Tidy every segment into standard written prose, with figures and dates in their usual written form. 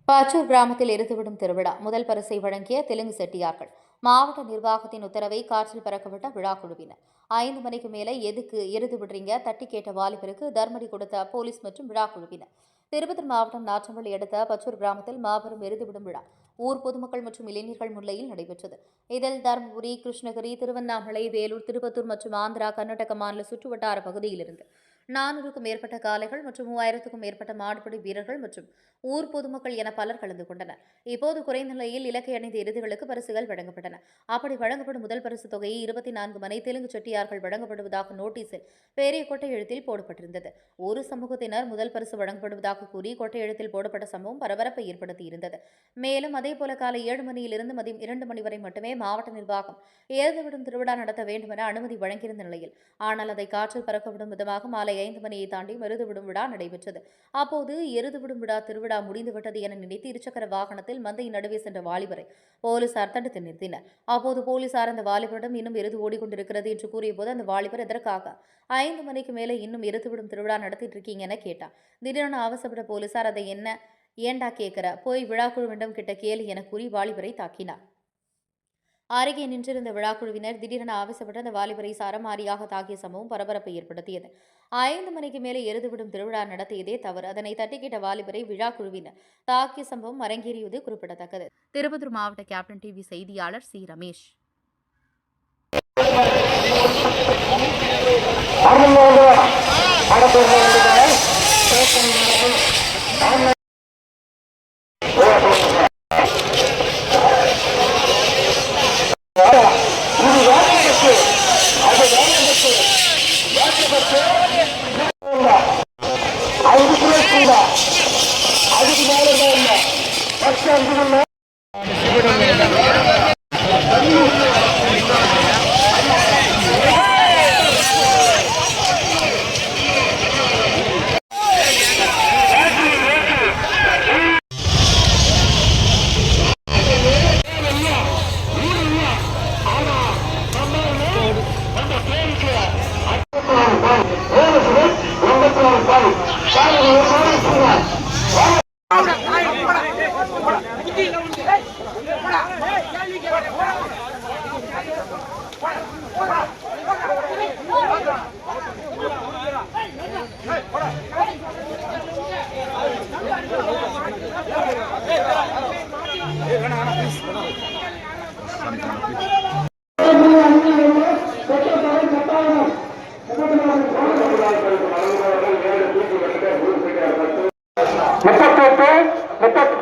பாச்சூர் கிராமத்தில் எரிந்துவிடும் திருவிழா முதல் பரிசை வழங்கிய தெலுங்கு செட்டியார்கள். மாவட்ட நிர்வாகத்தின் உத்தரவை காற்றில் பறக்கவிட்ட விழா குழுவினர். 5 மணிக்கு மேலே எதுக்கு எருது விடுறீங்க தட்டி கேட்ட வாலிபருக்கு தர்மடி கொடுத்த போலீஸ் மற்றும் விழா குழுவினர். திருப்பத்தூர் மாவட்டம் நாற்றம்பள்ளி அடுத்த பச்சூர் கிராமத்தில் மாபெரும் எருதுவிடும் விழா ஊர் பொதுமக்கள் மற்றும் இளைஞர்கள் முன்னிலையில் நடைபெற்றது. இதில் தருமபுரி, கிருஷ்ணகிரி, திருவண்ணாமலை, வேலூர், திருப்பத்தூர் மற்றும் ஆந்திரா, கர்நாடக மாநில சுற்றுவட்டார பகுதியிலிருந்து 400க்கும் மேற்பட்ட காளைகள் மற்றும் 3000க்கும் மேற்பட்ட மாடுபிடி வீரர்கள் மற்றும் ஊர் பொதுமக்கள் என பலர் கலந்து கொண்டனர். இப்போது குறைந்த நிலையில் இலக்கை அணிந்த எருதுகளுக்கு பரிசுகள் வழங்கப்பட்டன. அப்படி வழங்கப்படும் முதல் பரிசு தொகையை 24 மனை தெலுங்கு செட்டியார்கள் வழங்கப்படுவதாக நோட்டீஸில் பெரிய கொட்டை எழுத்தில் போடப்பட்டிருந்தது. ஒரு சமூகத்தினர் முதல் பரிசு வழங்கப்படுவதாக கூறி கொட்டை எழுத்தில் போடப்பட்ட சம்பவம் பரபரப்பை ஏற்படுத்தியிருந்தது. மேலும் அதேபோல காலை 7 மணியிலிருந்து மதியம் 2 மணி வரை மட்டுமே மாவட்ட நிர்வாகம் எருதுவிடும் திருவிழா நடத்த வேண்டும் என அனுமதி வழங்கியிருந்த நிலையில், ஆனால் அதை காற்றில் பறக்கவிடும் விதமாக மாலை 5 மணியை தாண்டி எருதுவிடும் விழா நடைபெற்றது. அப்போது எருதுவிடும் விழா திருவிழா முடிந்துவிட்டது என நினைத்து இருசக்கர வாகனத்தில் மந்தையின் நடுவே சென்ற வாலிபரை போலீசார் தடுத்து நிறுத்தினர். அப்போது போலீசார் அந்த வாலிபரிடம் இன்னும் எருது ஓடிக்கொண்டிருக்கிறது என்று கூறியபோது அந்த வாலிபர் எதற்காக 5 மணிக்கு மேலே இன்னும் எருதுவிடும் திருவிழா நடத்திட்டு இருக்கீங்க என கேட்டார். திடீரென அவசரப்பட்ட போலீசார் அதை ஏண்டா கேட்கிற போய் விழாக்குழுவிடம் கிட்ட கேளு என கூறி வாலிபரை தாக்கினார். அருகே நின்றிருந்த விழாக்குழுவினர் திடீரென ஆவேசப்பட்டு அந்த வாலிபரை சரமாரியாக தாக்கிய சம்பவம் பரபரப்பை ஏற்படுத்தியது. 5 மணிக்கு மேலே எருதுவிடும் திருவிழா நடத்தியதே தவறு. அதனை தட்டிக்கிட்ட வாலிபரை விழாக்குழுவினர் தாக்கிய சம்பவம் அரங்கேறியது குறிப்பிடத்தக்கது. திருப்பத்தூர் மாவட்ட கேப்டன் டிவி செய்தியாளர் சி. ரமேஷ்.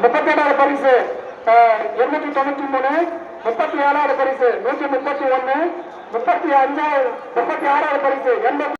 முப்பத்தேழாவது பரிசு 893, 37வது பரிசு 131, 36வது பரிசு 80.